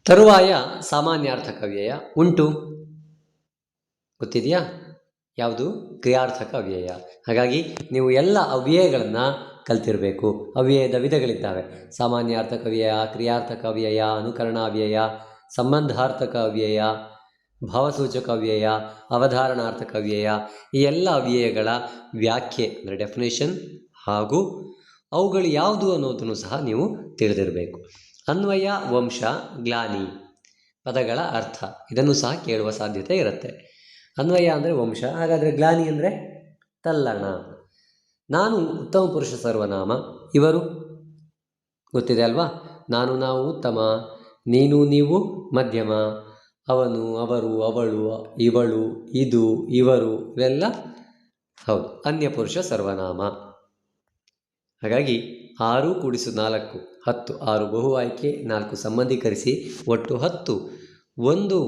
ತರುವಾಯ ಸಾಮಾನ್ಯಾರ್ಥಕ ಅವ್ಯಯ ಉಂಟು, ಗೊತ್ತಿದೆಯಾ? ಯಾವುದು? ಕ್ರಿಯಾರ್ಥಕ ಅವ್ಯಯ. ಹಾಗಾಗಿ ನೀವು ಎಲ್ಲ ಅವ್ಯಯಗಳನ್ನು ಕಲ್ತಿರಬೇಕು. ಅವ್ಯಯದ ವಿಧಗಳಿದ್ದಾವೆ: ಸಾಮಾನ್ಯಾರ್ಥಕ ಅವ್ಯಯ, ಕ್ರಿಯಾರ್ಥಕ ಅವ್ಯಯ, ಅನುಕರಣಾವ್ಯಯ, ಸಂಬಂಧಾರ್ಥಕ ಅವ್ಯಯ, ಭಾವಸೂಚಕ ಅವ್ಯಯ, ಅವಧಾರಣಾರ್ಥಕ ಅವ್ಯಯ. ಈ ಎಲ್ಲ ಅವ್ಯಯಗಳ ವ್ಯಾಖ್ಯೆ ಅಂದರೆ ಡೆಫಿನೇಷನ್ ಹಾಗೂ ಅವುಗಳು ಯಾವುದು ಅನ್ನೋದನ್ನು ಸಹ ನೀವು ತಿಳಿದಿರಬೇಕು. ಅನ್ವಯ, ವಂಶ, ಗ್ಲಾನಿ ಪದಗಳ ಅರ್ಥ ಇದನ್ನು ಸಹ ಕೇಳುವ ಸಾಧ್ಯತೆ ಇರುತ್ತೆ. ಅನ್ವಯ ಅಂದರೆ ವಂಶ, ಹಾಗಾದರೆ ಗ್ಲಾನಿ ಅಂದರೆ ತಲ್ಲಣ. ನಾನು ಉತ್ತಮ ಪುರುಷ ಸರ್ವನಾಮ, ಇವರು ಗೊತ್ತಿದೆ ಅಲ್ವಾ? ನಾನು ನಾವು ಉತ್ತಮ, ನೀನು ನೀವು ಮಧ್ಯಮ, ಅವನು ಅವರು ಅವಳು ಇವಳು ಇದು ಇವರು ಇವೆಲ್ಲ ಹೌದು ಅನ್ಯ ಪುರುಷ ಸರ್ವನಾಮ. ಹಾಗಾಗಿ 6 × 4 10, 6 ಬಹು ಆಯ್ಕೆ, 4 ಸಂಬಂಧೀಕರಿಸಿ ಒಟ್ಟು 10 ಒಂದು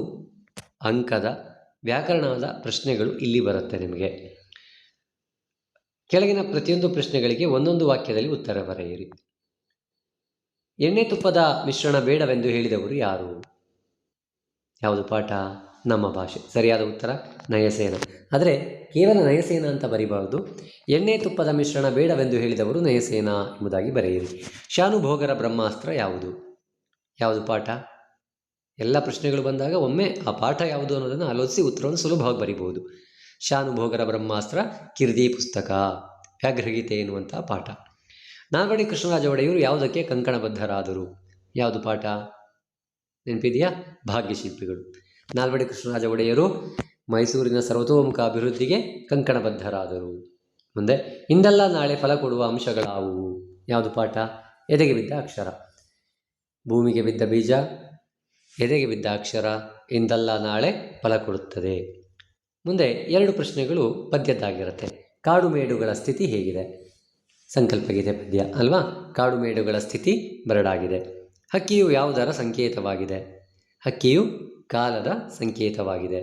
ಅಂಕದ ವ್ಯಾಕರಣದ ಪ್ರಶ್ನೆಗಳು ಇಲ್ಲಿ ಬರುತ್ತೆ ನಿಮಗೆ. ಕೆಳಗಿನ ಪ್ರತಿಯೊಂದು ಪ್ರಶ್ನೆಗಳಿಗೆ ಒಂದೊಂದು ವಾಕ್ಯದಲ್ಲಿ ಉತ್ತರ ಬರೆಯಿರಿ. ಎಣ್ಣೆ ತುಪ್ಪದ ಮಿಶ್ರಣ ಬೇಡವೆಂದು ಹೇಳಿದವರು ಯಾರು? ಯಾವುದು ಪಾಠ? ನಮ್ಮ ಭಾಷೆ. ಸರಿಯಾದ ಉತ್ತರ ನಯಸೇನ. ಆದರೆ ಕೇವಲ ನಯಸೇನ ಅಂತ ಬರೀಬಾರ್ದು. ಎಣ್ಣೆ ತುಪ್ಪದ ಮಿಶ್ರಣ ಬೇಡವೆಂದು ಹೇಳಿದವರು ನಯಸೇನ ಎಂಬುದಾಗಿ ಬರೆಯಿರಿ. ಶಾನುಭೋಗರ ಬ್ರಹ್ಮಾಸ್ತ್ರ ಯಾವುದು? ಯಾವುದು ಪಾಠ? ಎಲ್ಲ ಪ್ರಶ್ನೆಗಳು ಬಂದಾಗ ಒಮ್ಮೆ ಆ ಪಾಠ ಯಾವುದು ಅನ್ನೋದನ್ನು ಆಲೋಚಿಸಿ ಉತ್ತರವನ್ನು ಸುಲಭವಾಗಿ ಬರೀಬಹುದು. ಶಾನುಭೋಗರ ಬ್ರಹ್ಮಾಸ್ತ್ರ ಕಿರ್ದಿ ಪುಸ್ತಕ, ವ್ಯಾಘ್ರಗೀತೆ ಎನ್ನುವಂಥ ಪಾಠ. ನಾಲ್ವಡಿ ಕೃಷ್ಣರಾಜ ಒಡೆಯರು ಯಾವುದಕ್ಕೆ ಕಂಕಣಬದ್ಧರಾದರು? ಯಾವುದು ಪಾಠ? ನೆನಪಿದೆಯಾ? ಭಾಗ್ಯಶಿಲ್ಪಿಗಳು. ನಾಲ್ವಡಿ ಕೃಷ್ಣರಾಜ ಒಡೆಯರು ಮೈಸೂರಿನ ಸರ್ವತೋಮುಖ ಅಭಿವೃದ್ಧಿಗೆ ಕಂಕಣಬದ್ಧರಾದರು. ಮುಂದೆ ಇಂದಲ್ಲ ನಾಳೆ ಫಲ ಕೊಡುವ ಅಂಶಗಳಾವುವು? ಯಾವುದು ಪಾಠ? ಎದೆಗೆ ಬಿದ್ದ ಅಕ್ಷರ. ಭೂಮಿಗೆ ಬಿದ್ದ ಬೀಜ, ಎದೆಗೆ ಬಿದ್ದ ಅಕ್ಷರ, ಇಂದಲ್ಲ ನಾಳೆ ಫಲ ಕೊಡುತ್ತದೆ. ಮುಂದೆ 2 ಪ್ರಶ್ನೆಗಳು ಪದ್ಯದ್ದಾಗಿರುತ್ತೆ. ಕಾಡು ಮೇಡುಗಳ ಸ್ಥಿತಿ ಹೇಗಿದೆ? ಸಂಕಲ್ಪಗೀತೆ ಪದ್ಯ ಅಲ್ವಾ? ಕಾಡು ಮೇಡುಗಳ ಸ್ಥಿತಿ ಬರಡಾಗಿದೆ. ಹಕ್ಕಿಯು ಯಾವುದರ ಸಂಕೇತವಾಗಿದೆ? ಹಕ್ಕಿಯು ಕಾಲದ ಸಂಕೇತವಾಗಿದೆ.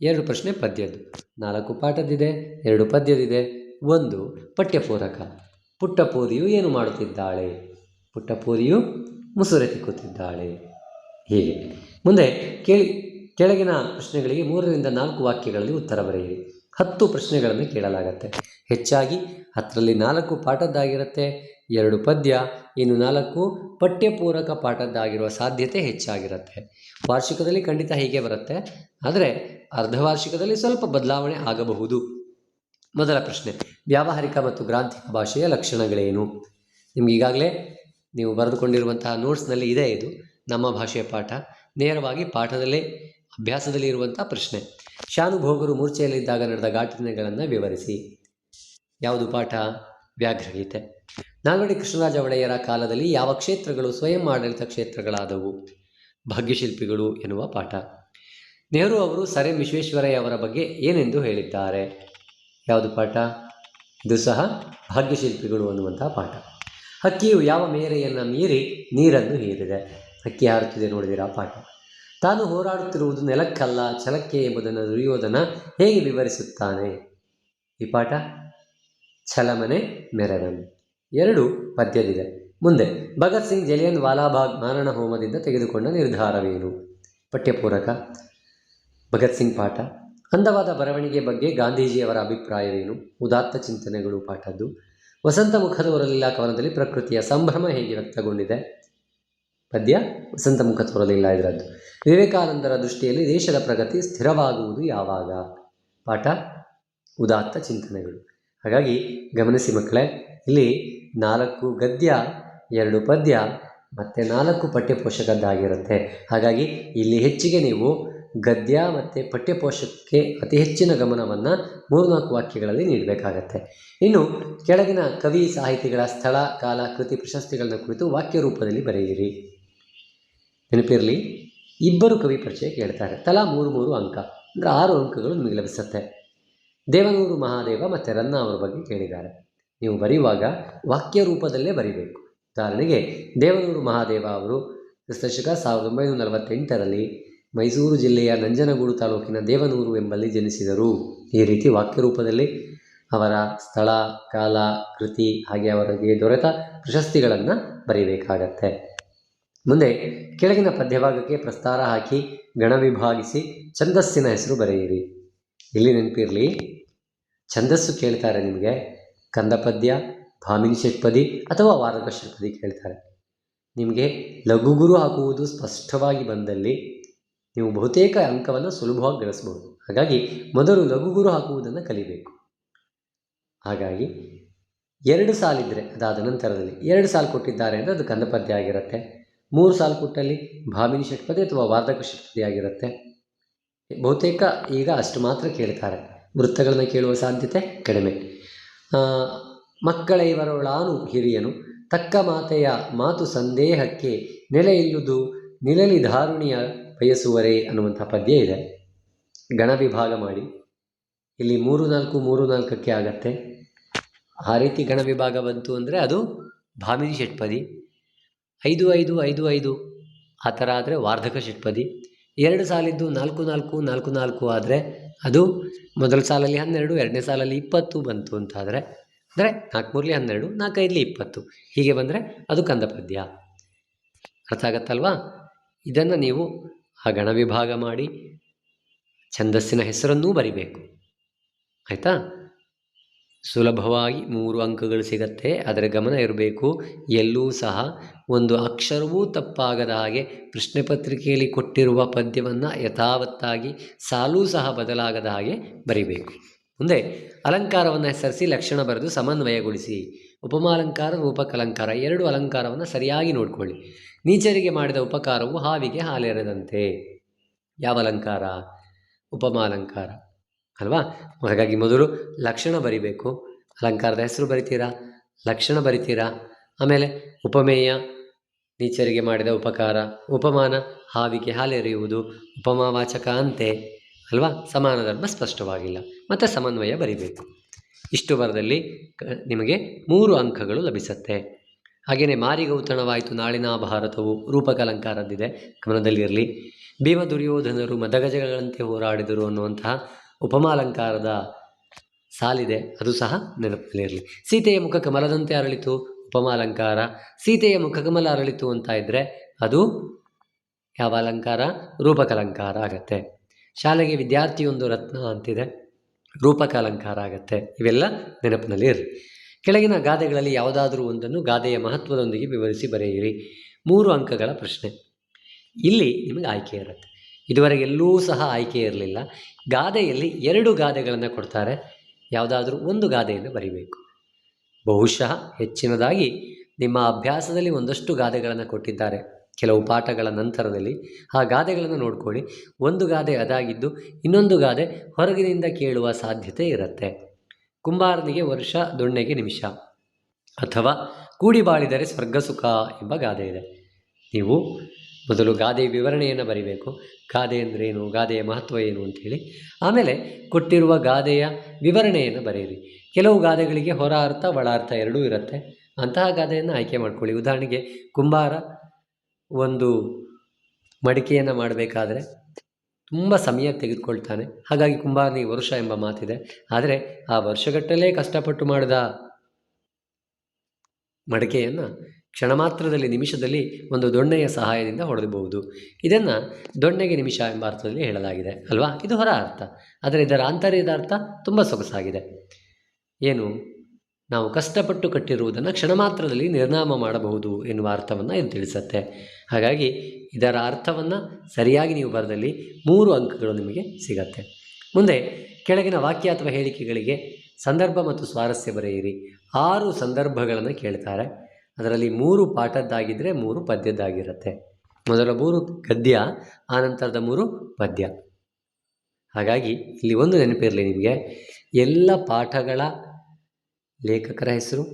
2 ಪ್ರಶ್ನೆ ಪದ್ಯದ್ದು, 4 ಪಾಠದಿದೆ, 2 ಪದ್ಯದಿದೆ, 1 ಪಠ್ಯಪೂರಕ. ಪುಟ್ಟಪೋದಿಯು ಏನು ಮಾಡುತ್ತಿದ್ದಾಳೆ? ಪುಟ್ಟಪೋದಿಯು ಮುಸುರೆ ತಿಕ್ಕುತ್ತಿದ್ದಾಳೆ. ಹೀಗೆ ಮುಂದೆ ಕೆಳಗಿನ ಪ್ರಶ್ನೆಗಳಿಗೆ 3 ರಿಂದ 4 ವಾಕ್ಯಗಳಲ್ಲಿ ಉತ್ತರ ಬರೆಯಿರಿ. 10 ಪ್ರಶ್ನೆಗಳನ್ನು ಕೇಳಲಾಗತ್ತೆ. ಹೆಚ್ಚಾಗಿ 10ರಲ್ಲಿ 4 ಪಾಠದ್ದಾಗಿರುತ್ತೆ, 2 ಪದ್ಯ, ಇನ್ನು 4 ಪಠ್ಯಪೂರಕ ಪಾಠದ್ದಾಗಿರುವ ಸಾಧ್ಯತೆ ಹೆಚ್ಚಾಗಿರುತ್ತೆ. ವಾರ್ಷಿಕದಲ್ಲಿ ಖಂಡಿತ ಹೀಗೆ ಬರುತ್ತೆ, ಆದರೆ ಅರ್ಧವಾರ್ಷಿಕದಲ್ಲಿ ಸ್ವಲ್ಪ ಬದಲಾವಣೆ ಆಗಬಹುದು. ಮೊದಲ ಪ್ರಶ್ನೆ, ವ್ಯಾವಹಾರಿಕ ಮತ್ತು ಗ್ರಾಂಥಿಕ ಭಾಷೆಯ ಲಕ್ಷಣಗಳೇನು? ನಿಮ್ಗೆ ಈಗಾಗಲೇ ನೀವು ಬರೆದುಕೊಂಡಿರುವಂತಹ ನೋಟ್ಸ್ನಲ್ಲಿ ಇದೆ. ಇದು ನಮ್ಮ ಭಾಷೆಯ ಪಾಠ, ನೇರವಾಗಿ ಪಾಠದಲ್ಲೇ ಅಭ್ಯಾಸದಲ್ಲಿ ಇರುವಂಥ ಪ್ರಶ್ನೆ. ಶಾನುಭೋಗರು ಮೂರ್ಛೆಯಲ್ಲಿದ್ದಾಗ ನಡೆದ ಘಟನೆಗಳನ್ನು ವಿವರಿಸಿ. ಯಾವುದು ಪಾಠ? ವ್ಯಾಘ್ರಗೀತೆ. ನಾಲ್ವಡಿ ಕೃಷ್ಣರಾಜ ಒಡೆಯರ ಕಾಲದಲ್ಲಿ ಯಾವ ಕ್ಷೇತ್ರಗಳು ಸ್ವಯಂ ಆಡಳಿತ ಕ್ಷೇತ್ರಗಳಾದವು? ಭಾಗ್ಯಶಿಲ್ಪಿಗಳು ಎನ್ನುವ ಪಾಠ. ನೆಹರು ಅವರು ಸರ್ ಎಂ ವಿಶ್ವೇಶ್ವರಯ್ಯ ಅವರ ಬಗ್ಗೆ ಏನೆಂದು ಹೇಳಿದ್ದಾರೆ? ಯಾವುದು ಪಾಠ? ಇದು ಸಹ ಭಾಗ್ಯಶಿಲ್ಪಿಗಳು ಅನ್ನುವಂಥ ಪಾಠ. ಹಕ್ಕಿಯು ಯಾವ ಮೇರೆಯನ್ನು ಮೀರಿ ನೀರನ್ನು ಹೀರಿದೆ? ಹಕ್ಕಿ ಹಾರುತ್ತಿದೆ, ನೋಡಿದಿರಾ ಪಾಠ. ತಾನು ಹೋರಾಡುತ್ತಿರುವುದು ನೆಲಕ್ಕಲ್ಲ ಛಲಕ್ಕೆ ಎಂಬುದನ್ನು ದುರ್ಯೋಧನ ಹೇಗೆ ವಿವರಿಸುತ್ತಾನೆ? ಈ ಪಾಠ ಛಲಮನೆ ಮೆರವನು. 2 ಪದ್ಯದಿದೆ. ಮುಂದೆ ಭಗತ್ ಸಿಂಗ್ ಜಲಿಯನ್ ವಾಲಾಬಾಗ್ ಮಾರಣ ಹೋಮದಿಂದ ತೆಗೆದುಕೊಂಡ ನಿರ್ಧಾರವೇನು? ಪಠ್ಯಪೂರಕ. ಭಗತ್ ಸಿಂಗ್ ಪಾಠ. ಅಂದವಾದ ಬರವಣಿಗೆ ಬಗ್ಗೆ ಗಾಂಧೀಜಿಯವರ ಅಭಿಪ್ರಾಯವೇನು? ಉದಾತ್ತ ಚಿಂತನೆಗಳು ಪಾಠದ್ದು. ವಸಂತ ಮುಖದವರಲಿಲ್ಲ ಕವನದಲ್ಲಿ ಪ್ರಕೃತಿಯ ಸಂಭ್ರಮ ಹೇಗೆ ವ್ಯಕ್ತಗೊಂಡಿದೆ? ಪದ್ಯ ವಸಂತ ಮುಖ ತೋರಲಿಲ್ಲ ಇದರದ್ದು. ವಿವೇಕಾನಂದರ ದೃಷ್ಟಿಯಲ್ಲಿ ದೇಶದ ಪ್ರಗತಿ ಸ್ಥಿರವಾಗುವುದು ಯಾವಾಗ? ಪಾಠ ಉದಾತ್ತ ಚಿಂತನೆಗಳು. ಹಾಗಾಗಿ ಗಮನಿಸಿ ಮಕ್ಕಳೇ, ಇಲ್ಲಿ 4 ಗದ್ಯ, 2 ಪದ್ಯ ಮತ್ತು 4 ಪಠ್ಯಪೋಷಕದ್ದಾಗಿರುತ್ತೆ. ಹಾಗಾಗಿ ಇಲ್ಲಿ ಹೆಚ್ಚಿಗೆ ನೀವು ಗದ್ಯ ಮತ್ತು ಪಠ್ಯಪೋಷಕಕ್ಕೆ ಅತಿ ಹೆಚ್ಚಿನ ಗಮನವನ್ನು 3-4 ವಾಕ್ಯಗಳಲ್ಲಿ ನೀಡಬೇಕಾಗತ್ತೆ. ಇನ್ನು ಕೆಳಗಿನ ಕವಿ ಸಾಹಿತಿಗಳ ಸ್ಥಳ, ಕಾಲ, ಕೃತಿ, ಪ್ರಶಸ್ತಿಗಳನ್ನ ಕುರಿತು ವಾಕ್ಯ ರೂಪದಲ್ಲಿ ಬರೆಯಿರಿ. ನೆನಪಿರಲಿ, 2 ಕವಿ ಪರಿಚಯ ಕೇಳ್ತಾರೆ. ತಲಾ 3 ಅಂಕ, ಅಂದರೆ 6 ಅಂಕಗಳು ನಿಮಗೆ ಲಭಿಸುತ್ತೆ. ದೇವನೂರು ಮಹಾದೇವ ಮತ್ತು ರನ್ನ ಅವರ ಬಗ್ಗೆ ಕೇಳಿದ್ದಾರೆ. ನೀವು ಬರೆಯುವಾಗ ವಾಕ್ಯ ರೂಪದಲ್ಲೇ ಬರೀಬೇಕು. ಉದಾಹರಣೆಗೆ, ದೇವನೂರು ಮಹಾದೇವ ಅವರು ಕ್ರಿಸ್ತಶಕ 1948ರಲ್ಲಿ ಮೈಸೂರು ಜಿಲ್ಲೆಯ ನಂಜನಗೂಡು ತಾಲೂಕಿನ ದೇವನೂರು ಎಂಬಲ್ಲಿ ಜನಿಸಿದರು. ಈ ರೀತಿ ವಾಕ್ಯ ರೂಪದಲ್ಲಿ ಅವರ ಸ್ಥಳ, ಕಾಲ, ಕೃತಿ ಹಾಗೆ ಅವರಿಗೆ ದೊರೆತ ಪ್ರಶಸ್ತಿಗಳನ್ನು ಬರೀಬೇಕಾಗತ್ತೆ. ಮುಂದೆ ಕೆಳಗಿನ ಪದ್ಯಭಾಗಕ್ಕೆ ಪ್ರಸ್ತಾರ ಹಾಕಿ ಗಣ ವಿಭಾಗಿಸಿ ಛಂದಸ್ಸಿನ ಹೆಸರು ಬರೆಯಿರಿ. ಇಲ್ಲಿ ನೆನಪಿರಲಿ, ಛಂದಸ್ಸು ಕೇಳ್ತಾರೆ ನಿಮಗೆ, ಕಂದಪದ್ಯ, ಭಾಮಿನಿ ಷಟ್ಪದಿ ಅಥವಾ ವಾರ್ಧಕ ಷಟ್ಪದಿ ಕೇಳ್ತಾರೆ. ನಿಮಗೆ ಲಘುಗುರು ಹಾಕುವುದು ಸ್ಪಷ್ಟವಾಗಿ ಬಂದಲ್ಲಿ ನೀವು ಬಹುತೇಕ ಅಂಕವನ್ನು ಸುಲಭವಾಗಿ ಗಳಿಸಬಹುದು. ಹಾಗಾಗಿ ಮೊದಲು ಲಘುಗುರು ಹಾಕುವುದನ್ನು ಕಲಿಬೇಕು. ಹಾಗಾಗಿ 2 ಸಾಲಿದ್ದರೆ ಅದಾದ ನಂತರದಲ್ಲಿ 2 ಸಾಲು ಕೊಟ್ಟಿದ್ದಾರೆ ಅಂದರೆ ಅದು ಕಂದಪದ್ಯ ಆಗಿರುತ್ತೆ. 3 ಸಾಲು ಕೊಟ್ಟಲ್ಲಿ ಭಾಮಿನಿ ಷಟ್ಪದಿ ಅಥವಾ ವಾರ್ಧಕ ಷಟ್ಪದಿ ಆಗಿರುತ್ತೆ. ಬಹುತೇಕ ಈಗ ಅಷ್ಟು ಮಾತ್ರ ಕೇಳ್ತಾರೆ, ವೃತ್ತಗಳನ್ನು ಕೇಳುವ ಸಾಧ್ಯತೆ ಕಡಿಮೆ. ಮಕ್ಕಳ ಇವರೊಳಾನು ಹಿರಿಯನು ತಕ್ಕ ಮಾತೆಯ ಮಾತು ಸಂದೇಹಕ್ಕೆ ನೆಲೆ ಇಲ್ಲುದು ನಿಲಲಿ ಧಾರುಣಿಯ ಬಯಸುವರೇ ಅನ್ನುವಂಥ ಪದ್ಯ ಇದೆ. ಗಣ ವಿಭಾಗ ಮಾಡಿ ಇಲ್ಲಿ 3-4 3-4ಕ್ಕೆ ಆಗತ್ತೆ. ಆ ರೀತಿ ಗಣ ವಿಭಾಗ ಬಂತು ಅಂದರೆ ಅದು ಭಾಮಿನಿ ಷಟ್ಪದಿ. 5-5 5-5 ಆ ಥರ ಆದರೆ ವಾರ್ಧಕ ಷಟ್ಪದಿ. 2 ಸಾಲಿದ್ದು 4-4 4-4 ಆದರೆ ಅದು ಮೊದಲ ಸಾಲಲ್ಲಿ 12, ಎರಡನೇ ಸಾಲಲ್ಲಿ 20 ಬಂತು ಅಂತಾದರೆ, ಅಂದರೆ 4-3 12, 4-5 20 ಹೀಗೆ ಬಂದರೆ ಅದು ಕಂದಪದ್ಯ. ಅರ್ಥ ಆಗತ್ತಲ್ವಾ? ಇದನ್ನು ನೀವು ಆ ಗಣ ವಿಭಾಗ ಮಾಡಿ ಛಂದಸ್ಸಿನ ಹೆಸರನ್ನೂ ಬರಿಬೇಕು. ಆಯಿತಾ? ಸುಲಭವಾಗಿ 3 ಅಂಕಗಳು ಸಿಗತ್ತೆ. ಅದರ ಗಮನ ಇರಬೇಕು. ಎಲ್ಲೂ ಸಹ ಒಂದು ಅಕ್ಷರವೂ ತಪ್ಪಾಗದ ಹಾಗೆ ಪ್ರಶ್ನೆ ಪತ್ರಿಕೆಯಲ್ಲಿ ಕೊಟ್ಟಿರುವ ಪದ್ಯವನ್ನು ಯಥಾವತ್ತಾಗಿ ಸಾಲೂ ಸಹ ಬದಲಾಗದ ಹಾಗೆ ಬರಿಬೇಕು. ಮುಂದೆ ಅಲಂಕಾರವನ್ನು ಹೆಸರಿಸಿ ಲಕ್ಷಣ ಬರೆದು ಸಮನ್ವಯಗೊಳಿಸಿ. ಉಪಮಾಲಂಕಾರ, ರೂಪಕಲಂಕಾರ 2 ಅಲಂಕಾರವನ್ನು ಸರಿಯಾಗಿ ನೋಡಿಕೊಳ್ಳಿ. ನೀಚರಿಗೆ ಮಾಡಿದ ಉಪಕಾರವು ಹಾವಿಗೆ ಹಾಲೆರೆದಂತೆ. ಯಾವ ಅಲಂಕಾರ? ಉಪಮಾಲಂಕಾರ ಅಲ್ವಾ? ಹಾಗಾಗಿ ಮೊದಲು ಲಕ್ಷಣ ಬರಿಬೇಕು. ಅಲಂಕಾರದ ಹೆಸರು ಬರಿತೀರಾ, ಲಕ್ಷಣ ಬರಿತೀರಾ. ಆಮೇಲೆ ಉಪಮೇಯ ನೀಚರಿಗೆ ಮಾಡಿದ ಉಪಕಾರ, ಉಪಮಾನ ಹಾವಿಗೆ ಹಾಲೆರೆಯುವುದು, ಉಪಮಾವಾಚಕ ಅಂತೆ ಅಲ್ವಾ? ಸಮಾನ ಧರ್ಮ ಸ್ಪಷ್ಟವಾಗಿಲ್ಲ, ಮತ್ತು ಸಮನ್ವಯ ಬರಿಬೇಕು. ಇಷ್ಟು ಬರದಲ್ಲಿ ನಿಮಗೆ 3 ಅಂಕಗಳು ಲಭಿಸುತ್ತೆ. ಹಾಗೆಯೇ ಮಾರಿಗೌತಣವಾಯಿತು ನಾಳಿನ ಭಾರತವು ರೂಪಕಲಂಕಾರದ್ದಿದೆ, ಗಮನದಲ್ಲಿರಲಿ. ಭೀಮ ದುರ್ಯೋಧನರು ಮದಗಜಗಳಂತೆ ಹೋರಾಡಿದರು ಅನ್ನುವಂತಹ ಉಪಮಾಲಂಕಾರದ ಸಾಲಿದೆ, ಅದು ಸಹ ನೆನಪಿರಲಿ. ಸೀತೆಯ ಮುಖ ಕಮಲದಂತೆ ಅರಳಿತು ಉಪಮಾಲಂಕಾರ. ಸೀತೆಯ ಮುಖ ಕಮಲ ಅರಳಿತು ಅಂತ ಇದ್ದರೆ ಅದು ಯಾವ ಅಲಂಕಾರ? ರೂಪಕಲಂಕಾರ ಆಗತ್ತೆ. ಶಾಲೆಗೆ ವಿದ್ಯಾರ್ಥಿಯೊಂದು ರತ್ನ ಅಂತಿದೆ, ರೂಪಕಲಂಕಾರ ಆಗತ್ತೆ. ಇವೆಲ್ಲ ನೆನಪಿನಲ್ಲಿ ಇರಲಿ. ಕೆಳಗಿನ ಗಾದೆಗಳಲ್ಲಿ ಯಾವುದಾದ್ರೂ ಒಂದನ್ನು ಗಾದೆಯ ಮಹತ್ವದೊಂದಿಗೆ ವಿವರಿಸಿ ಬರೆಯಿರಿ. 3 ಅಂಕಗಳ ಪ್ರಶ್ನೆ. ಇಲ್ಲಿ ನಿಮಗೆ ಆಯ್ಕೆ ಇರುತ್ತೆ. ಇದುವರೆಗೆಲ್ಲೂ ಸಹ ಆಯ್ಕೆ ಇರಲಿಲ್ಲ. ಗಾದೆಯಲ್ಲಿ 2 ಗಾದೆಗಳನ್ನು ಕೊಡ್ತಾರೆ, ಯಾವುದಾದ್ರೂ ಒಂದು ಗಾದೆಯನ್ನು ಬರಿಬೇಕು. ಬಹುಶಃ ಹೆಚ್ಚಿನದಾಗಿ ನಿಮ್ಮ ಅಭ್ಯಾಸದಲ್ಲಿ ಒಂದಷ್ಟು ಗಾದೆಗಳನ್ನು ಕೊಟ್ಟಿದ್ದಾರೆ ಕೆಲವು ಪಾಠಗಳ ನಂತರದಲ್ಲಿ. ಆ ಗಾದೆಗಳನ್ನು ನೋಡ್ಕೊಳ್ಳಿ. ಒಂದು ಗಾದೆ ಅದಾಗಿದ್ದು ಇನ್ನೊಂದು ಗಾದೆ ಹೊರಗಿನಿಂದ ಕೇಳುವ ಸಾಧ್ಯತೆ ಇರುತ್ತೆ. ಕುಂಬಾರನಿಗೆ ವರ್ಷ, ದೊಣ್ಣೆಗೆ ನಿಮಿಷ, ಅಥವಾ ಕೂಡಿ ಬಾಳಿದರೆ ಸ್ವರ್ಗ ಸುಖ ಎಂಬ ಗಾದೆ ಇದೆ. ನೀವು ಮೊದಲು ಗಾದೆಯ ವಿವರಣೆಯನ್ನು ಬರಿಬೇಕು. ಗಾದೆ ಅಂದ್ರೇನು, ಗಾದೆಯ ಮಹತ್ವ ಏನು ಅಂಥೇಳಿ. ಆಮೇಲೆ ಕೊಟ್ಟಿರುವ ಗಾದೆಯ ವಿವರಣೆಯನ್ನು ಬರೆಯಿರಿ. ಕೆಲವು ಗಾದೆಗಳಿಗೆ ಹೊರ ಅರ್ಥ ಒಳ ಅರ್ಥ ಎರಡೂ ಇರುತ್ತೆ. ಅಂತಹ ಗಾದೆಯನ್ನು ಆಯ್ಕೆ ಮಾಡ್ಕೊಳ್ಳಿ. ಉದಾಹರಣೆಗೆ, ಕುಂಬಾರ ಒಂದು ಮಡಿಕೆಯನ್ನು ಮಾಡಬೇಕಾದ್ರೆ ತುಂಬ ಸಮಯ ತೆಗೆದುಕೊಳ್ತಾನೆ. ಹಾಗಾಗಿ ಕುಂಬಾರನಿಗೆ ವರ್ಷ ಎಂಬ ಮಾತಿದೆ. ಆದರೆ ಆ ವರ್ಷಗಟ್ಟಲೇ ಕಷ್ಟಪಟ್ಟು ಮಾಡಿದ ಮಡಿಕೆಯನ್ನು ಕ್ಷಣ ಮಾತ್ರದಲ್ಲಿ, ನಿಮಿಷದಲ್ಲಿ ಒಂದು ದೊಣ್ಣೆಯ ಸಹಾಯದಿಂದ ಹೊಡೆದಬಹುದು. ಇದನ್ನು ದೊಣ್ಣೆಗೆ ನಿಮಿಷ ಎಂಬ ಅರ್ಥದಲ್ಲಿ ಹೇಳಲಾಗಿದೆ ಅಲ್ವಾ? ಇದು ಹೊರ ಅರ್ಥ. ಆದರೆ ಇದರ ಆಂತರ್ಯದ ಅರ್ಥ ತುಂಬ ಸೊಗಸಾಗಿದೆ. ಏನು? ನಾವು ಕಷ್ಟಪಟ್ಟು ಕಟ್ಟಿರುವುದನ್ನು ಕ್ಷಣ ಮಾತ್ರದಲ್ಲಿ ನಿರ್ನಾಮ ಮಾಡಬಹುದು ಎನ್ನುವ ಅರ್ಥವನ್ನು ಇದು ತಿಳಿಸುತ್ತೆ. ಹಾಗಾಗಿ ಇದರ ಅರ್ಥವನ್ನು ಸರಿಯಾಗಿ ನೀವು ಬರೆದಲ್ಲಿ 3 ಅಂಕಗಳು ನಿಮಗೆ ಸಿಗತ್ತೆ. ಮುಂದೆ ಕೆಳಗಿನ ವಾಕ್ಯ ಅಥವಾ ಹೇಳಿಕೆಗಳಿಗೆ ಸಂದರ್ಭ ಮತ್ತು ಸ್ವಾರಸ್ಯ ಬರೆಯಿರಿ. 6 ಸಂದರ್ಭಗಳನ್ನು ಕೇಳ್ತಾರೆ. ಅದರಲ್ಲಿ 3 ಪಾಠದ್ದಾಗಿದ್ದರೆ 3 ಪದ್ಯದ್ದಾಗಿರುತ್ತೆ. ಮೊದಲ 3 ಗದ್ಯ, ಆನಂತರದ 3 ಪದ್ಯ. ಹಾಗಾಗಿ ಇಲ್ಲಿ ಒಂದು ನೆನಪಿರಲಿ ನಿಮಗೆ, ಎಲ್ಲ ಪಾಠಗಳ ಲೇಖಕರ ಹೆಸರು,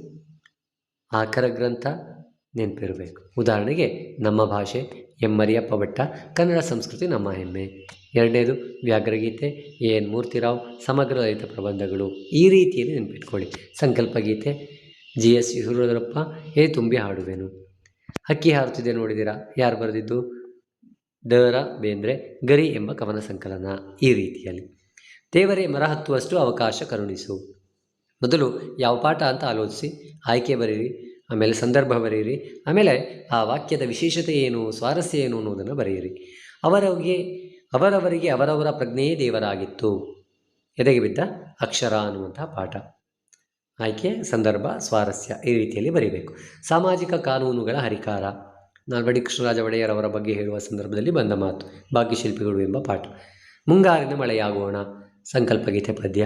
ಆಕರ ಗ್ರಂಥ ನೆನಪಿರಬೇಕು. ಉದಾಹರಣೆಗೆ ನಮ್ಮ ಭಾಷೆ, ಎಂ ಮರಿಯಪ್ಪ ಭಟ್ಟ, ಕನ್ನಡ ಸಂಸ್ಕೃತಿ ನಮ್ಮ ಹೆಮ್ಮೆ. ಎರಡನೇದು ವ್ಯಾಘ್ರಗೀತೆ, ಎನ್ ಮೂರ್ತಿರಾವ್, ಸಮಗ್ರ ರೈತ ಪ್ರಬಂಧಗಳು. ಈ ರೀತಿಯಲ್ಲಿ ನೆನಪಿಟ್ಕೊಳ್ಳಿ. ಸಂಕಲ್ಪ ಗೀತೆ, GS ಶಿವರುದ್ರಪ್ಪ, ತುಂಬಿ ಹಾಡುವೆನು. ಹಕ್ಕಿ ಹಾರುತ್ತಿದೆ ನೋಡಿದ್ದೀರಾ, ಯಾರು ಬರೆದಿದ್ದು? ದ.ರಾ. ಬೇಂದ್ರೆ, ಗರಿ ಎಂಬ ಕವನ ಸಂಕಲನ. ಈ ರೀತಿಯಲ್ಲಿ ದೇವರೇ ಮರ ಹತ್ತುವಷ್ಟು ಅವಕಾಶ ಕರುಣಿಸು. ಮೊದಲು ಯಾವ ಪಾಠ ಅಂತ ಆಲೋಚಿಸಿ ಆಯ್ಕೆ ಬರೀರಿ. ಆಮೇಲೆ ಸಂದರ್ಭ ಬರೆಯಿರಿ, ಆಮೇಲೆ ಆ ವಾಕ್ಯದ ವಿಶೇಷತೆ ಏನು, ಸ್ವಾರಸ್ಯ ಏನು ಅನ್ನೋದನ್ನು ಬರೆಯಿರಿ. ಅವರವರಿಗೆ ಅವರವರ ಪ್ರಜ್ಞೆಯೇ ದೇವರಾಗಿತ್ತು, ಎದೆಗೆ ಬಿದ್ದ ಅಕ್ಷರ ಅನ್ನುವಂತಹ ಪಾಠ. ಆಯ್ಕೆ, ಸಂದರ್ಭ, ಸ್ವಾರಸ್ಯ ಈ ರೀತಿಯಲ್ಲಿ ಬರೀಬೇಕು. ಸಾಮಾಜಿಕ ಕಾನೂನುಗಳ ಹರಿಕಾರ, ನಾಲ್ವಡಿ ಕೃಷ್ಣರಾಜ ಒಡೆಯರ್ ಅವರ ಬಗ್ಗೆ ಹೇಳುವ ಸಂದರ್ಭದಲ್ಲಿ ಬಂದ ಮಾತು, ಭಾಗ್ಯಶಿಲ್ಪಿಗಳು ಎಂಬ ಪಾಠ. ಮುಂಗಾರಿನ ಮಳೆಯಾಗೋಣ, ಸಂಕಲ್ಪಗೀತೆ ಪದ್ಯ.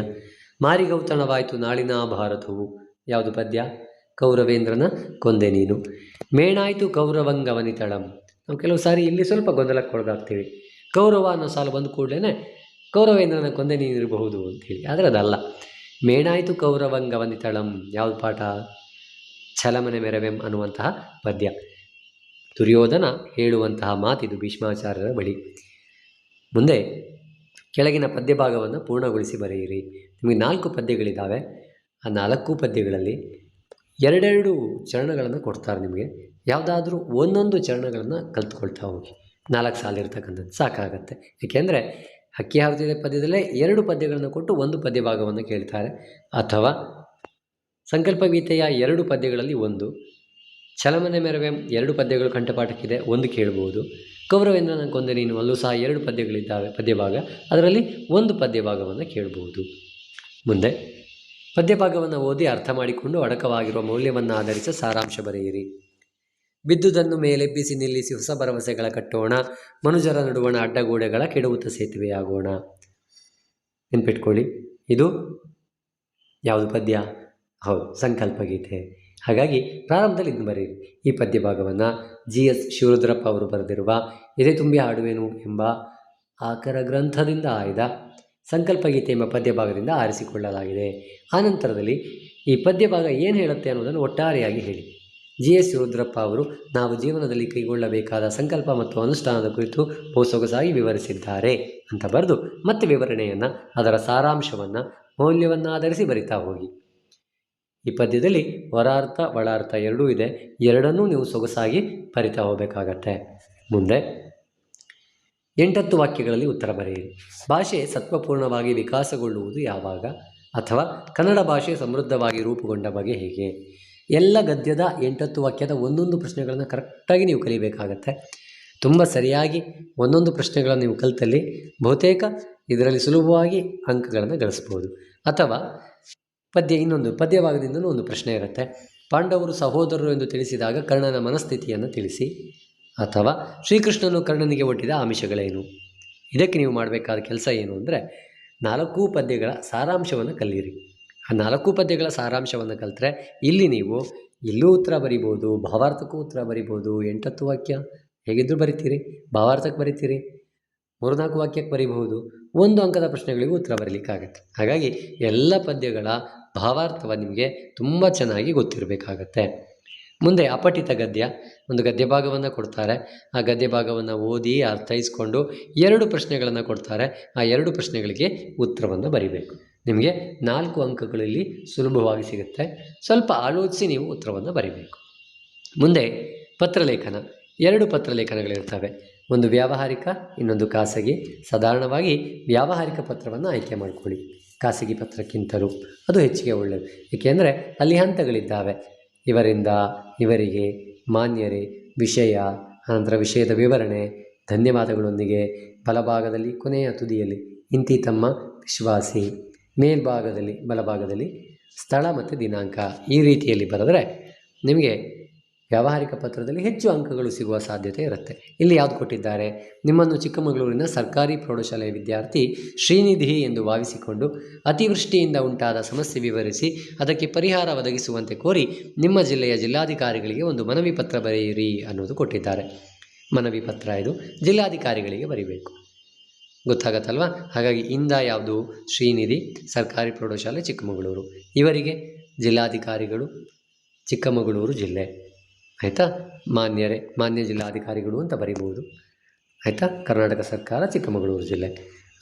ಮಾರಿಗೌತಣವಾಯಿತು ನಾಳಿನ ಭಾರತವು, ಯಾವುದು ಪದ್ಯ? ಕೌರವೇಂದ್ರನ ಕೊಂದೆ ನೀನು. ಮೇಣಾಯಿತು ಕೌರವಂಗವನಿತಳಂ. ನಾವು ಕೆಲವು ಸಾರಿ ಇಲ್ಲಿ ಸ್ವಲ್ಪ ಗೊಂದಲಕ್ಕೊಳಗಾಗ್ತೀವಿ. ಕೌರವ ಅನ್ನೋ ಸಾಲು ಬಂದ ಕೂಡಲೇ ಕೌರವೇಂದ್ರನ ಕೊಂದೆ ನೀನು ಇರಬಹುದು ಅಂಥೇಳಿ, ಆದರೆ ಅದಲ್ಲ. ಮೇಣಾಯಿತು ಕೌರವಂಗವನಿತಳಂ ಯಾವುದು ಪಾಠ? ಛಲಮನೆ ಮೆರವೆಂ ಅನ್ನುವಂತಹ ಪದ್ಯ. ದುರ್ಯೋಧನ ಹೇಳುವಂತಹ ಮಾತಿದು ಭೀಷ್ಮಾಚಾರ್ಯರ ಬಳಿ. ಮುಂದೆ ಕೆಳಗಿನ ಪದ್ಯ ಭಾಗವನ್ನು ಪೂರ್ಣಗೊಳಿಸಿ ಬರೆಯಿರಿ. ನಿಮಗೆ 4 ಪದ್ಯಗಳಿದ್ದಾವೆ. ಆ 4 ಪದ್ಯಗಳಲ್ಲಿ 2 ಚರಣಗಳನ್ನು ಕೊಡ್ತಾರೆ ನಿಮಗೆ. ಯಾವುದಾದ್ರೂ ಒಂದೊಂದು ಚರಣಗಳನ್ನು ಕಲ್ತ್ಕೊಳ್ತಾ ಹೋಗಿ. 4 ಸಾಲು ಇರ್ತಕ್ಕಂಥದ್ದು ಸಾಕಾಗತ್ತೆ. ಏಕೆಂದರೆ ಹಕ್ಕಿ ಹಾರುತ್ತಿದೆ ಪದ್ಯದಲ್ಲೇ 2 ಪದ್ಯಗಳನ್ನು ಕೊಟ್ಟು 1 ಪದ್ಯ ಭಾಗವನ್ನು ಕೇಳ್ತಾರೆ. ಅಥವಾ ಸಂಕಲ್ಪಗೀತೆಯ 2 ಪದ್ಯಗಳಲ್ಲಿ 1, ಛಲಮನೆ ಮೆರವೆಂ 2 ಪದ್ಯಗಳು ಕಂಠಪಾಠಕ್ಕಿದೆ, 1 ಕೇಳ್ಬೋದು. ಕೌರವೇಂದ್ರನ ಕೊಂದೆ ನೀನು ಅಲ್ಲೂ ಸಹ 2 ಪದ್ಯಗಳಿದ್ದಾವೆ ಪದ್ಯಭಾಗ, ಅದರಲ್ಲಿ 1 ಪದ್ಯಭಾಗವನ್ನು ಕೇಳ್ಬೋದು. ಮುಂದೆ ಪದ್ಯಭಾಗವನ್ನು ಓದಿ ಅರ್ಥ ಮಾಡಿಕೊಂಡು ಅಡಕವಾಗಿರುವ ಮೌಲ್ಯವನ್ನು ಆಧರಿಸಿ ಸಾರಾಂಶ ಬರೆಯಿರಿ. ಬಿದ್ದುದನ್ನು ಮೇಲೆಬ್ಬಿಸಿ ನಿಲ್ಲಿಸಿ ಹೊಸ ಭರವಸೆಗಳ ಕಟ್ಟೋಣ, ಮನುಜರ ನಡುವಣ ಅಡ್ಡಗೋಡೆಗಳ ಕೆಡುವುತ ಸೇತುವೆಯಾಗೋಣ. ನೆನ್ಪಿಟ್ಕೊಳ್ಳಿ, ಇದು ಯಾವುದು ಪದ್ಯ? ಹೌದು, ಸಂಕಲ್ಪಗೀತೆ. ಹಾಗಾಗಿ ಪ್ರಾರಂಭದಲ್ಲಿ ಇದನ್ನು ಬರೆಯಿರಿ. ಈ ಪದ್ಯ ಭಾಗವನ್ನು GS ಶಿವರುದ್ರಪ್ಪ ಅವರು ಬರೆದಿರುವ ಎದೆ ತುಂಬಿ ಹಾಡುವೆನು ಎಂಬ ಆಕರ ಗ್ರಂಥದಿಂದ ಆಯ್ದ ಸಂಕಲ್ಪಗೀತೆ ಎಂಬ ಪದ್ಯ ಭಾಗದಿಂದ ಆರಿಸಿಕೊಳ್ಳಲಾಗಿದೆ. ಆನಂತರದಲ್ಲಿ ಈ ಪದ್ಯ ಭಾಗ ಏನು ಹೇಳುತ್ತೆ ಅನ್ನೋದನ್ನು ಒಟ್ಟಾರೆಯಾಗಿ ಹೇಳಿ. GS ಶಿವರುದ್ರಪ್ಪ ಅವರು ನಾವು ಜೀವನದಲ್ಲಿ ಕೈಗೊಳ್ಳಬೇಕಾದ ಸಂಕಲ್ಪ ಮತ್ತು ಅನುಷ್ಠಾನದ ಕುರಿತು ಸೊಗಸಾಗಿ ವಿವರಿಸಿದ್ದಾರೆ ಅಂತ ಬರೆದು ಮತ್ತೆ ವಿವರಣೆಯನ್ನು, ಅದರ ಸಾರಾಂಶವನ್ನು, ಮೌಲ್ಯವನ್ನು ಆಧರಿಸಿ ಬರಿತಾ ಹೋಗಿ. ಈ ಪದ್ಯದಲ್ಲಿ ಹೊರಾರ್ಥ ಒಳಾರ್ಥ ಎರಡೂ ಇದೆ. ಎರಡನ್ನೂ ನೀವು ಸೊಗಸಾಗಿ ಬರಿತಾ ಹೋಗಬೇಕಾಗತ್ತೆ. ಮುಂದೆ 8 ವಾಕ್ಯಗಳಲ್ಲಿ ಉತ್ತರ ಬರೆಯಿರಿ. ಭಾಷೆ ಸತ್ವಪೂರ್ಣವಾಗಿ ವಿಕಾಸಗೊಳ್ಳುವುದು ಯಾವಾಗ? ಅಥವಾ ಕನ್ನಡ ಭಾಷೆ ಸಮೃದ್ಧವಾಗಿ ರೂಪುಗೊಂಡ ಬಗೆ ಹೇಗೆ? ಎಲ್ಲ ಗದ್ಯದ 8 ವಾಕ್ಯದ ಒಂದೊಂದು ಪ್ರಶ್ನೆಗಳನ್ನು ಕರೆಕ್ಟಾಗಿ ನೀವು ಕಲಿಬೇಕಾಗತ್ತೆ. ತುಂಬ ಸರಿಯಾಗಿ ಒಂದೊಂದು ಪ್ರಶ್ನೆಗಳನ್ನು ನೀವು ಕಲಿತಲ್ಲಿ ಬಹುತೇಕ ಇದರಲ್ಲಿ ಸುಲಭವಾಗಿ ಅಂಕಗಳನ್ನು ಗಳಿಸ್ಬೋದು. ಅಥವಾ ಇನ್ನೊಂದು ಪದ್ಯಭಾಗದಿಂದಲೂ ಒಂದು ಪ್ರಶ್ನೆ ಇರುತ್ತೆ. ಪಾಂಡವರು ಸಹೋದರರು ಎಂದು ತಿಳಿಸಿದಾಗ ಕರ್ಣನ ಮನಸ್ಥಿತಿಯನ್ನು ತಿಳಿಸಿ. ಅಥವಾ ಶ್ರೀಕೃಷ್ಣನು ಕರ್ಣನಿಗೆ ಒಡ್ಡಿದ ಆಮಿಷಗಳೇನು? ಇದಕ್ಕೆ ನೀವು ಮಾಡಬೇಕಾದ ಕೆಲಸ ಏನು ಅಂದರೆ 4 ಪದ್ಯಗಳ ಸಾರಾಂಶವನ್ನು ಕಲಿಯಿರಿ. ಆ 4 ಪದ್ಯಗಳ ಸಾರಾಂಶವನ್ನು ಕಲಿತ್ರೆ ಇಲ್ಲಿ ನೀವು ಇಲ್ಲೂ ಉತ್ತರ ಬರಿಬೋದು, ಭಾವಾರ್ಥಕ್ಕೂ ಉತ್ತರ ಬರಿಬೋದು. 8 ವಾಕ್ಯ ಹೇಗಿದ್ದರೂ ಬರಿತೀರಿ, ಭಾವಾರ್ಥಕ್ಕೆ ಬರಿತೀರಿ, 3-4 ವಾಕ್ಯಕ್ಕೆ ಬರೀಬಹುದು. 1 ಅಂಕದ ಪ್ರಶ್ನೆಗಳಿಗೂ ಉತ್ತರ ಬರೀಲಿಕ್ಕಾಗತ್ತೆ. ಹಾಗಾಗಿ ಎಲ್ಲ ಪದ್ಯಗಳ ಭಾವಾರ್ಥವ ನಿಮಗೆ ತುಂಬ ಚೆನ್ನಾಗಿ ಗೊತ್ತಿರಬೇಕಾಗತ್ತೆ. ಮುಂದೆ ಅಪಠಿತ ಗದ್ಯ, ಒಂದು ಗದ್ಯ ಭಾಗವನ್ನು ಕೊಡ್ತಾರೆ. ಆ ಗದ್ಯ ಭಾಗವನ್ನು ಓದಿ ಅರ್ಥೈಸ್ಕೊಂಡು 2 ಪ್ರಶ್ನೆಗಳನ್ನು ಕೊಡ್ತಾರೆ. ಆ 2 ಪ್ರಶ್ನೆಗಳಿಗೆ ಉತ್ತರವನ್ನು ಬರಿಬೇಕು. ನಿಮಗೆ 4 ಅಂಕಗಳಲ್ಲಿ ಸುಲಭವಾಗಿ ಸಿಗುತ್ತೆ. ಸ್ವಲ್ಪ ಆಲೋಚಿಸಿ ನೀವು ಉತ್ತರವನ್ನು ಬರಿಬೇಕು. ಮುಂದೆ ಪತ್ರಲೇಖನ, 2 ಪತ್ರಲೇಖನಗಳಿರ್ತವೆ. ಒಂದು ವ್ಯಾವಹಾರಿಕ, ಇನ್ನೊಂದು ಖಾಸಗಿ. ಸಾಧಾರಣವಾಗಿ ವ್ಯಾವಹಾರಿಕ ಪತ್ರವನ್ನು ಆಯ್ಕೆ ಮಾಡಿಕೊಳ್ಳಿ, ಖಾಸಗಿ ಪತ್ರಕ್ಕಿಂತಲೂ ಅದು ಹೆಚ್ಚಿಗೆ ಒಳ್ಳೆಯದು. ಏಕೆಂದರೆ ಅಲ್ಲಿ ಹಂತಗಳಿದ್ದಾವೆ. ಇವರಿಂದ ಇವರಿಗೆ, ಮಾನ್ಯರೇ, ವಿಷಯ, ಅನಂತರ ವಿಷಯದ ವಿವರಣೆ, ಧನ್ಯವಾದಗಳೊಂದಿಗೆ, ಬಲಭಾಗದಲ್ಲಿ ಕೊನೆಯ ತುದಿಯಲ್ಲಿ ಇಂತಿ ತಮ್ಮ ವಿಶ್ವಾಸಿ, ಮೇಲ್ಭಾಗದಲ್ಲಿ ಬಲಭಾಗದಲ್ಲಿ ಸ್ಥಳ ಮತ್ತು ದಿನಾಂಕ. ಈ ರೀತಿಯಲ್ಲಿ ಬರೆದರೆ ನಿಮಗೆ ವ್ಯಾವಹಾರಿಕ ಪತ್ರದಲ್ಲಿ ಹೆಚ್ಚು ಅಂಕಗಳು ಸಿಗುವ ಸಾಧ್ಯತೆ ಇರುತ್ತೆ. ಇಲ್ಲಿ ಯಾವುದು ಕೊಟ್ಟಿದ್ದಾರೆ? ನಿಮ್ಮನ್ನು ಚಿಕ್ಕಮಗಳೂರಿನ ಸರ್ಕಾರಿ ಪ್ರೌಢಶಾಲೆಯ ವಿದ್ಯಾರ್ಥಿ ಶ್ರೀನಿಧಿ ಎಂದು ಭಾವಿಸಿಕೊಂಡು ಅತಿವೃಷ್ಟಿಯಿಂದ ಉಂಟಾದ ಸಮಸ್ಯೆ ವಿವರಿಸಿ ಅದಕ್ಕೆ ಪರಿಹಾರ ಒದಗಿಸುವಂತೆ ಕೋರಿ ನಿಮ್ಮ ಜಿಲ್ಲೆಯ ಜಿಲ್ಲಾಧಿಕಾರಿಗಳಿಗೆ ಒಂದು ಮನವಿ ಪತ್ರ ಬರೆಯಿರಿ ಅನ್ನೋದು ಕೊಟ್ಟಿದ್ದಾರೆ. ಮನವಿ ಪತ್ರ ಇದು ಜಿಲ್ಲಾಧಿಕಾರಿಗಳಿಗೆ ಬರೀಬೇಕು. ಗೊತ್ತಾಗತ್ತಲ್ವ? ಹಾಗಾಗಿ ಇಂದ ಯಾವುದು? ಶ್ರೀನಿಧಿ, ಸರ್ಕಾರಿ ಪ್ರೌಢಶಾಲೆ ಚಿಕ್ಕಮಗಳೂರು. ಇವರಿಗೆ ಜಿಲ್ಲಾಧಿಕಾರಿಗಳು, ಚಿಕ್ಕಮಗಳೂರು ಜಿಲ್ಲೆ. ಆಯಿತಾ? ಮಾನ್ಯರೇ, ಮಾನ್ಯ ಜಿಲ್ಲಾಧಿಕಾರಿಗಳು ಅಂತ ಬರೀಬಹುದು. ಆಯಿತಾ? ಕರ್ನಾಟಕ ಸರ್ಕಾರ, ಚಿಕ್ಕಮಗಳೂರು ಜಿಲ್ಲೆ.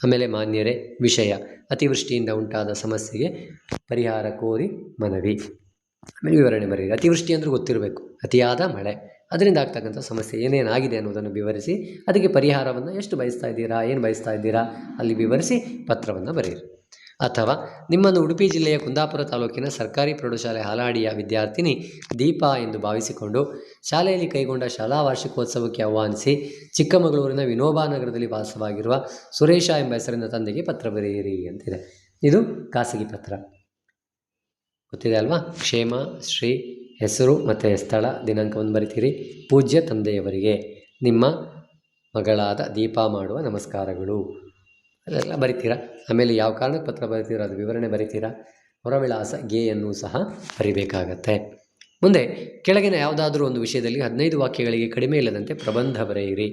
ಆಮೇಲೆ ಮಾನ್ಯರೇ, ವಿಷಯ, ಅತಿವೃಷ್ಟಿಯಿಂದ ಉಂಟಾದ ಸಮಸ್ಯೆಗೆ ಪರಿಹಾರ ಕೋರಿ ಮನವಿ. ಆಮೇಲೆ ವಿವರಣೆ ಬರೀರಿ. ಅತಿವೃಷ್ಟಿ ಅಂದರೆ ಗೊತ್ತಿರಬೇಕು, ಅತಿಯಾದ ಮಳೆ, ಅದರಿಂದ ಆಗ್ತಕ್ಕಂಥ ಸಮಸ್ಯೆ ಏನೇನಾಗಿದೆ ಅನ್ನೋದನ್ನು ವಿವರಿಸಿ ಅದಕ್ಕೆ ಪರಿಹಾರವನ್ನು ಎಷ್ಟು ಬಯಸ್ತಾ ಇದ್ದೀರಾ, ಏನು ಬಯಸ್ತಾ ಇದ್ದೀರಾ ಅಲ್ಲಿ ವಿವರಿಸಿ ಪತ್ರವನ್ನು ಬರೆಯಿರಿ. ಅಥವಾ ನಿಮ್ಮನ್ನು ಉಡುಪಿ ಜಿಲ್ಲೆಯ ಕುಂದಾಪುರ ತಾಲೂಕಿನ ಸರ್ಕಾರಿ ಪ್ರೌಢಶಾಲೆ ಹಾಲಾಡಿಯ ವಿದ್ಯಾರ್ಥಿನಿ ದೀಪಾ ಎಂದು ಭಾವಿಸಿಕೊಂಡು ಶಾಲೆಯಲ್ಲಿ ಕೈಗೊಂಡ ಶಾಲಾ ವಾರ್ಷಿಕೋತ್ಸವಕ್ಕೆ ಆಹ್ವಾನಿಸಿ ಚಿಕ್ಕಮಗಳೂರಿನ ವಿನೋಬಾ ನಗರದಲ್ಲಿ ವಾಸವಾಗಿರುವ ಸುರೇಶ ಎಂಬ ಹೆಸರಿನ ತಂದೆಗೆ ಪತ್ರ ಬರೆಯಿರಿ ಅಂತಿದೆ. ಇದು ಖಾಸಗಿ ಪತ್ರ. ಗೊತ್ತಿದೆ ಅಲ್ವಾ? ಕ್ಷೇಮ, ಶ್ರೀ, ಹೆಸರು ಮತ್ತು ಸ್ಥಳ, ದಿನಾಂಕವನ್ನು ಬರಿತೀರಿ. ಪೂಜ್ಯ ತಂದೆಯವರಿಗೆ ನಿಮ್ಮ ಮಗಳಾದ ದೀಪಾ ಮಾಡುವ ನಮಸ್ಕಾರಗಳು ಅದೆಲ್ಲ ಬರಿತೀರಾ. ಆಮೇಲೆ ಯಾವ ಕಾರಣಕ್ಕೆ ಪತ್ರ ಬರಿತೀರಾ ಅದು ವಿವರಣೆ ಬರಿತೀರಾ. ಹೊರವಿಳಾಸ ಗೆಯನ್ನು ಸಹ ಬರಿಬೇಕಾಗತ್ತೆ. ಮುಂದೆ ಕೆಳಗಿನ ಯಾವುದಾದ್ರೂ ಒಂದು ವಿಷಯದಲ್ಲಿ 15 ವಾಕ್ಯಗಳಿಗೆ ಕಡಿಮೆ ಇಲ್ಲದಂತೆ ಪ್ರಬಂಧ ಬರೆಯಿರಿ.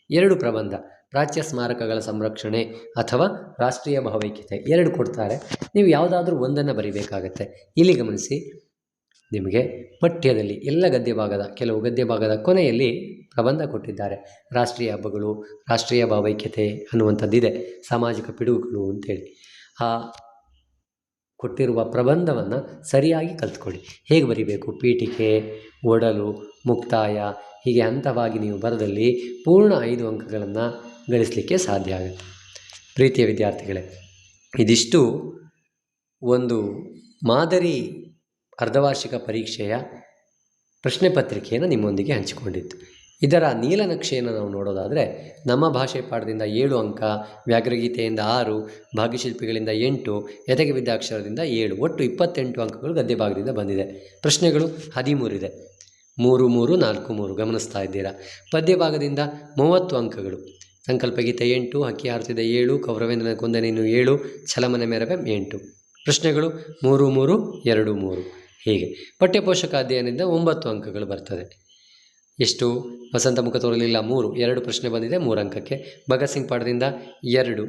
2 ಪ್ರಬಂಧ, ಪ್ರಾಚ್ಯ ಸ್ಮಾರಕಗಳ ಸಂರಕ್ಷಣೆ ಅಥವಾ ರಾಷ್ಟ್ರೀಯ ಭಾವೈಕ್ಯತೆ 2 ಕೊಡ್ತಾರೆ. ನೀವು ಯಾವುದಾದ್ರೂ ಒಂದನ್ನು ಬರಿಬೇಕಾಗತ್ತೆ. ಇಲ್ಲಿ ಗಮನಿಸಿ, ನಿಮಗೆ ಪಠ್ಯದಲ್ಲಿ ಎಲ್ಲ ಗದ್ಯ ಭಾಗದ ಕೆಲವು ಗದ್ಯ ಭಾಗದ ಕೊನೆಯಲ್ಲಿ ಪ್ರಬಂಧ ಕೊಟ್ಟಿದ್ದಾರೆ. ರಾಷ್ಟ್ರೀಯ ಹಬ್ಬಗಳು, ರಾಷ್ಟ್ರೀಯ ಭಾವೈಕ್ಯತೆ ಅನ್ನುವಂಥದ್ದಿದೆ, ಸಾಮಾಜಿಕ ಪಿಡುಗುಗಳು ಅಂತೇಳಿ. ಆ ಕೊಟ್ಟಿರುವ ಪ್ರಬಂಧವನ್ನು ಸರಿಯಾಗಿ ಕಲ್ತ್ಕೊಳ್ಳಿ. ಹೇಗೆ ಬರಿಬೇಕು, ಪೀಠಿಕೆ, ಒಡಲು, ಮುಕ್ತಾಯ, ಹೀಗೆ ಹಂತವಾಗಿ ನೀವು ಬರೆದಲ್ಲಿ ಪೂರ್ಣ 5 ಅಂಕಗಳನ್ನು ಗಳಿಸಲಿಕ್ಕೆ ಸಾಧ್ಯ ಆಗುತ್ತೆ. ಪ್ರೀತಿಯ ವಿದ್ಯಾರ್ಥಿಗಳೇ, ಇದಿಷ್ಟು ಒಂದು ಮಾದರಿ ಅರ್ಧವಾರ್ಷಿಕ ಪರೀಕ್ಷೆಯ ಪ್ರಶ್ನೆ ಪತ್ರಿಕೆಯನ್ನು ನಿಮ್ಮೊಂದಿಗೆ ಹಂಚಿಕೊಂಡಿತ್ತು. ಇದರ ನೀಲನಕ್ಷೆಯನ್ನು ನಾವು ನೋಡೋದಾದರೆ, ನಮ್ಮ ಭಾಷೆ ಪಾಠದಿಂದ 7 ಅಂಕ, ವ್ಯಾಘ್ರಗೀತೆಯಿಂದ 6, ಭಾಗ್ಯಶಿಲ್ಪಿಗಳಿಂದ 8, ಎದೆಗೆ ಬಿದ್ದ ಅಕ್ಷರದಿಂದ 7, ಒಟ್ಟು 28 ಅಂಕಗಳು ಗದ್ಯ ಭಾಗದಿಂದ ಬಂದಿದೆ. ಪ್ರಶ್ನೆಗಳು 13 ಇದೆ. 3, 3, 4, 3 ಗಮನಿಸ್ತಾ ಇದ್ದೀರಾ. ಪದ್ಯ ಭಾಗದಿಂದ 30 ಅಂಕಗಳು. ಸಂಕಲ್ಪಗೀತೆ 8, ಹಕ್ಕಿ ಹಾರುತ್ತಿದೆ 7, ಕೌರವೇಂದ್ರನ ಕೊಂದ ನೀನು 7, ಛಲಮನೆ ಮೆರವೆ 8. ಪ್ರಶ್ನೆಗಳು 3, 3, 2, 3 ಹೀಗೆ. ಪಠ್ಯಪೋಷಕ ಅಧ್ಯಯನದಿಂದ 9 ಅಂಕಗಳು ಬರ್ತದೆ. ಎಷ್ಟು? ವಸಂತ ಮುಖ ತೋರಲಿಲ್ಲ 3, 2 ಪ್ರಶ್ನೆ ಬಂದಿದೆ 3 ಅಂಕಕ್ಕೆ. ಭಗತ್ ಸಿಂಗ್ ಪಾಠದಿಂದ 2,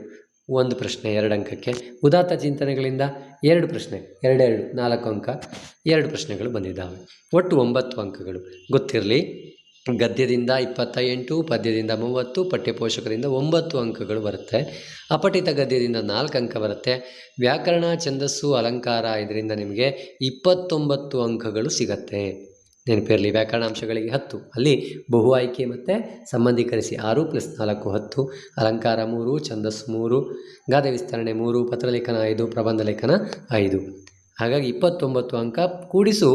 1 ಪ್ರಶ್ನೆ 2 ಅಂಕಕ್ಕೆ. ಉದಾತ್ತ ಚಿಂತನೆಗಳಿಂದ 2 ಪ್ರಶ್ನೆ 2, 4 ಅಂಕ, 2 ಪ್ರಶ್ನೆಗಳು ಬಂದಿದ್ದಾವೆ. ಒಟ್ಟು 9 ಅಂಕಗಳು. ಗೊತ್ತಿರಲಿ, ಗದ್ಯದಿಂದ 28, ಪದ್ಯದಿಂದ 30, ಪಠ್ಯಪೋಷಕದಿಂದ 9 ಅಂಕಗಳು ಬರುತ್ತೆ. ಅಪಠಿತ ಗದ್ಯದಿಂದ 4 ಅಂಕ ಬರುತ್ತೆ. ವ್ಯಾಕರಣ, ಛಂದಸ್ಸು, ಅಲಂಕಾರ ಇದರಿಂದ ನಿಮಗೆ 29 ಅಂಕಗಳು ಸಿಗತ್ತೆ. ನೆನಪಿರಲಿ, ವ್ಯಾಕರಣಾಂಶಗಳಿಗೆ 10, ಅಲ್ಲಿ ಬಹು ಆಯ್ಕೆ ಮತ್ತು ಸಂಬಂಧೀಕರಿಸಿ 6 + 4 10, ಅಲಂಕಾರ 3, ಛಂದಸ್ಸು 3, ಗಾದೆ ವಿಸ್ತರಣೆ 3, ಪತ್ರಲೇಖನ 5, ಪ್ರಬಂಧ ಲೇಖನ 5. ಹಾಗಾಗಿ 29 ಅಂಕ ಕೂಡಿಸು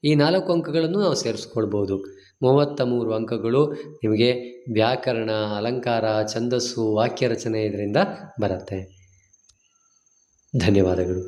ಈ 4 ಅಂಕಗಳನ್ನು ನಾವು ಸೇರಿಸ್ಕೊಳ್ಬೋದು. 33 ಅಂಕಗಳು ನಿಮಗೆ ವ್ಯಾಕರಣ, ಅಲಂಕಾರ, ಛಂದಸ್ಸು, ವಾಕ್ಯ ರಚನೆ ಇದರಿಂದ ಬರುತ್ತೆ. ಧನ್ಯವಾದಗಳು.